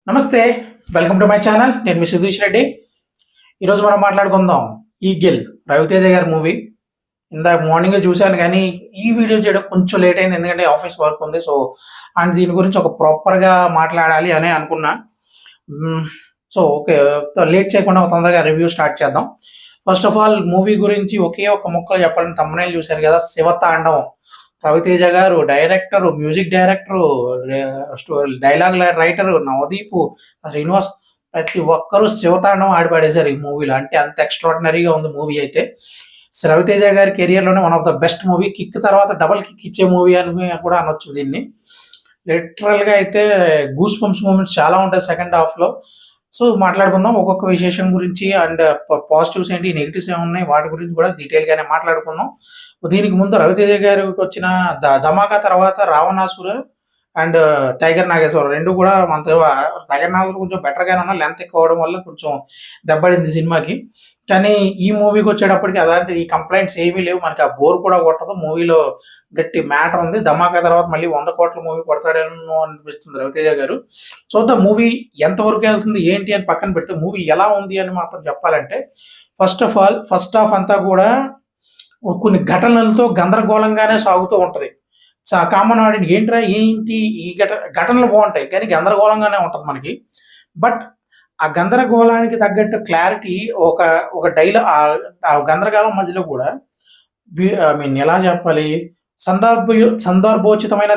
నమస్తే. Welcome to my channel. నేను మీ సుధీష్ రెడ్డి. ఈరోజు మనం మాట్లాడుకుందాం ఈగిల్ రవితేజ గారి మూవీ. ఇందాక మార్నింగే చూశాను కానీ ఈ వీడియో చేయడం కొంచెం లేట్ అయింది, ఎందుకంటే ఆఫీస్ వర్క్ ఉంది. సో అండ్ దీని గురించి ఒక ప్రాపర్గా మాట్లాడాలి అని అనుకున్నా. సో ఓకే, లేట్ చేయకుండా తొందరగా రివ్యూ స్టార్ట్ చేద్దాం. ఫస్ట్ ఆఫ్ ఆల్ మూవీ గురించి ఒకే ఒక ముక్కలో చెప్పాలని తమ్మునేలు చూశారు కదా, శివతాండవం. రవితేజ గారు director, music director, dialogue writer Navdeep, Srinivas, ప్రతి ఒక్కరూ శివతాండవం ఆడిపాడేశారు ఈ మూవీలో. అంటే అంత ఎక్స్ట్రాడినరీగా ఉంది మూవీ అయితే. రవితేజ గారి కెరియర్లోనే one of the best movie. Kick తర్వాత డబల్ కిక్ ఇచ్చే మూవీ అని కూడా అనొచ్చు దీన్ని. లిటరల్గా అయితే గూస్ బంప్స్ మూమెంట్స్ చాలా ఉంటాయి సెకండ్ హాఫ్లో. సో మాట్లాడుకుందాం ఒక్కొక్క విశేషం గురించి, అండ్ పాజిటివ్స్ ఏంటి, నెగిటివ్స్ ఏమున్నాయి, వాటి గురించి కూడా డీటెయిల్గానే మాట్లాడుకుందాం. దీనికి ముందు రవితేజ గారికి వచ్చిన ధమాకా తర్వాత రావణాసుర అండ్ టైగర్ నాగేశ్వర రెండు కూడా మన టైగర్ నాగేశ్వర కొంచెం బెటర్గానే ఉన్నా, లెంత్ ఎక్కువ అవడం వల్ల కొంచెం దెబ్బడింది సినిమాకి. కానీ ఈ మూవీకి వచ్చేటప్పటికి అలాంటి ఈ కంప్లైంట్స్ ఏమీ లేవు. మనకి ఆ బోర్ కూడా కొట్టదు. మూవీలో గట్టి మ్యాటర్ ఉంది. ధమాకా తర్వాత మళ్ళీ 100 కోట్ల మూవీ కొడతాడేమో అనిపిస్తుంది రవితేజ గారు. చూద్దాం మూవీ ఎంతవరకు వెళ్తుంది ఏంటి అని పక్కన పెడితే మూవీ ఎలా ఉంది అని మాత్రం చెప్పాలంటే, first of all first half అంతా కూడా కొన్ని ఘటనలతో గందరగోళంగానే సాగుతూ ఉంటుంది. కామన్ ఆడియన్స్ ఏంటి ఈ ఘటనలు బాగుంటాయి కానీ గందరగోళంగానే ఉంటుంది మనకి. బట్ ఆ గందరగోళానికి తగ్గట్టు క్లారిటీ ఒక ఒక ఆ గందరగోళం మధ్యలో కూడా ఐ మీన్ ఎలా చెప్పాలి, సందర్భోచితమైన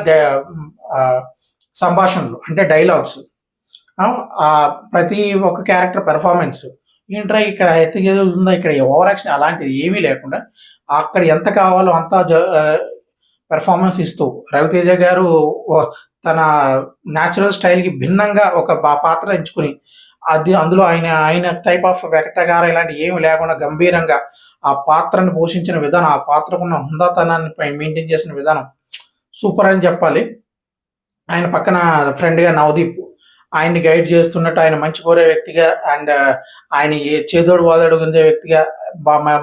సంభాషణలు అంటే డైలాగ్స్, ప్రతి ఒక్క క్యారెక్టర్ పెర్ఫార్మెన్స్ ఏంట్రా ఇక్కడ ఎత్తుగేదుందా, ఇక్కడ ఓవర్ యాక్షన్ అలాంటిది ఏమీ లేకుండా అక్కడ ఎంత కావాలో అంతా పెర్ఫార్మెన్స్ ఇస్తూ రవితేజ గారు తన న్యాచురల్ స్టైల్కి భిన్నంగా ఒక పాత్ర ఎంచుకుని అందులో ఆయన టైప్ ఆఫ్ వెకటగార ఇలాంటి ఏమి లేకుండా గంభీరంగా ఆ పాత్రను పోషించిన విధానం, ఆ పాత్రకున్న హుందాతనాన్ని మెయింటైన్ చేసిన విధానం సూపర్ అని చెప్పాలి. ఆయన పక్కన ఫ్రెండ్గా నవదీప్ ఆయన్ని గైడ్ చేస్తున్నట్టు, ఆయన మంచి కోరే వ్యక్తిగా అండ్ ఆయన చేదోడు వాదోడు ఉండే వ్యక్తిగా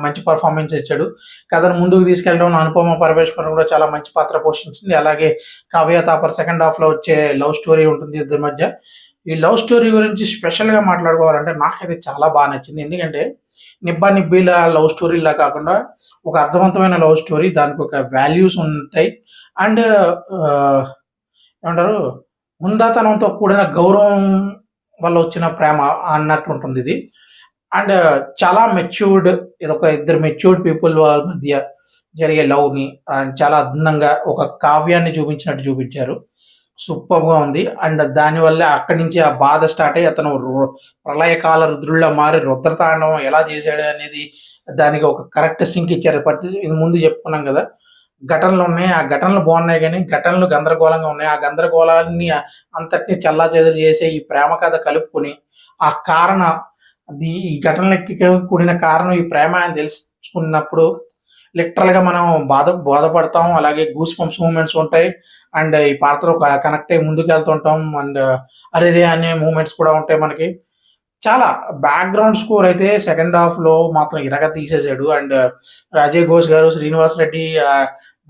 మంచి పర్ఫార్మెన్స్ ఇచ్చాడు. కథను ముందుకు తీసుకెళ్ళడం అనుపమ పరమేశ్వరన్ కూడా చాలా మంచి పాత్ర పోషించింది. అలాగే కావ్య తాపర్ సెకండ్ హాఫ్లో వచ్చే లవ్ స్టోరీ ఉంటుంది ఇద్దరి మధ్య. ఈ లవ్ స్టోరీ గురించి స్పెషల్గా మాట్లాడుకోవాలంటే నాకైతే చాలా బాగా నచ్చింది. ఎందుకంటే నిబ్బీల లవ్ స్టోరీలా కాకుండా ఒక అర్థవంతమైన లవ్ స్టోరీ, దానికి ఒక వాల్యూస్ ఉంటాయి అండ్ ఏమంటారు హుందాతనంతో కూడిన గౌరవం వల్ల వచ్చిన ప్రేమ అన్నట్టు ఉంటుంది ఇది. అండ్ చాలా మెచ్యూర్డ్, ఇదొక ఇద్దరు మెచ్యూర్డ్ పీపుల్ వాళ్ళ మధ్య జరిగే లవ్ని అండ్ చాలా అందంగా ఒక కావ్యాన్ని చూపించినట్టు చూపించారు. సూపర్గా ఉంది. అండ్ దానివల్ల అక్కడి నుంచి ఆ బాధ స్టార్ట్ అయ్యి అతను ప్రళయకాల రుద్రుల్లా మారి రుద్రతాండవం ఎలా చేశాడు అనేది దానికి ఒక కరెక్ట్ సింక్ ఇచ్చారు. ఇది ముందు చెప్పుకున్నాం కదా, ఘటనలు ఉన్నాయి, ఆ ఘటనలు బాగున్నాయి కానీ ఘటనలు గందరగోళంగా ఉన్నాయి. ఆ గందరగోళాన్ని అంతటిని చెల్లాచెదరు చేసే ఈ ప్రేమ కథ కలుపుకొని ఆ కారణ ఈ ఘటనలకి కూడిన కారణం ఈ ప్రేమ అని తెలుసుకున్నప్పుడు లిటరల్గా మనం బాధపడతాం. అలాగే గూస్ పంప్స్ మూమెంట్స్ ఉంటాయి అండ్ ఈ పాత్ర కనెక్ట్ అయ్యి ముందుకు వెళ్తుంటాం అండ్ అరేరే అనే మూమెంట్స్ కూడా ఉంటాయి మనకి. చాలా బ్యాక్గ్రౌండ్ స్కోర్ అయితే సెకండ్ హాఫ్లో మాత్రం ఇరగ తీసేసాడు. అండ్ అజయ్ ఘోష్ గారు, Srinivas Reddy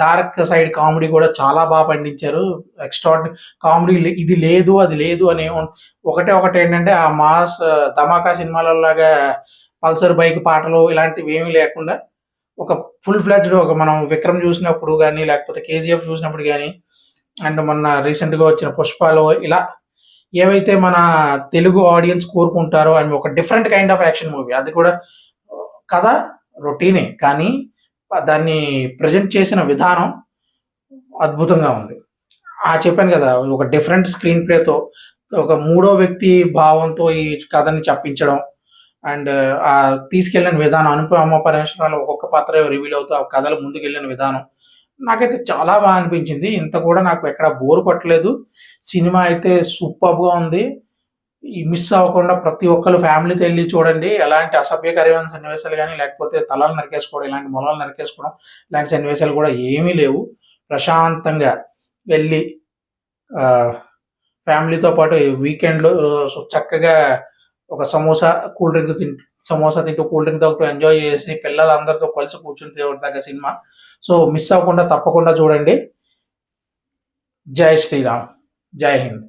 dark side comedy కూడా చాలా బాగా పండించారు. ఎక్స్ట్రాడినరీ కామెడీ, ఇది లేదు అది లేదు అని ఒకటి ఏంటంటే ఆ మాస్ ధమాకా సినిమాలలాగా పల్సర్ బైక్ పాటలు ఇలాంటివి ఏమీ లేకుండా ఒక ఫుల్ ఫ్లెడ్జ్డ్ ఒక మనం విక్రమ్ చూసినప్పుడు కానీ లేకపోతే కేజీఎఫ్ చూసినప్పుడు కానీ అండ్ మొన్న రీసెంట్గా వచ్చిన పుష్పలో ఇలా ఏవైతే మన తెలుగు ఆడియన్స్ కోరుకుంటారో అని ఒక different kind of action movie. అది కూడా కథ రొటీనే కానీ దాన్ని ప్రజెంట్ చేసిన విధానం అద్భుతంగా ఉంది. చెప్పాను కదా, ఒక డిఫరెంట్ స్క్రీన్ ప్లేతో ఒక మూడో వ్యక్తి భావంతో ఈ కథని చెప్పించడం అండ్ ఆ తీసుకెళ్లిన విధానం, అనుపమ పరమేశ్వరన్ ఒక్కొక్క పాత్ర రివీల్ అవుతూ ఆ కథలు ముందుకెళ్ళిన విధానం నాకైతే చాలా బాగా అనిపించింది. ఇంత కూడా నాకు ఎక్కడ బోర్ కొట్టలేదు. సినిమా అయితే సూపర్గా ఉంది. ఈ మిస్ అవ్వకుండా ప్రతి ఒక్కరు ఫ్యామిలీతో వెళ్ళి చూడండి. ఎలాంటి అసభ్యకరమైన సన్నివేశాలు కానీ లేకపోతే తలలు నరికేసుకోవడం, ఇలాంటి మొలలు నరికేసుకోవడం ఇలాంటి సన్నివేశాలు కూడా ఏమీ లేవు. ప్రశాంతంగా వెళ్ళి ఫ్యామిలీతో పాటు వీకెండ్లో చక్కగా ఒక సమోసా తింటూ కూల్ డ్రింక్ తాగుతూ ఎంజాయ్ చేసి పిల్లలందరితో కలిసి కూర్చుని తగ్గ సినిమా. సో మిస్ అవ్వకుండా తప్పకుండా చూడండి. జై శ్రీరామ్, జై హింద్.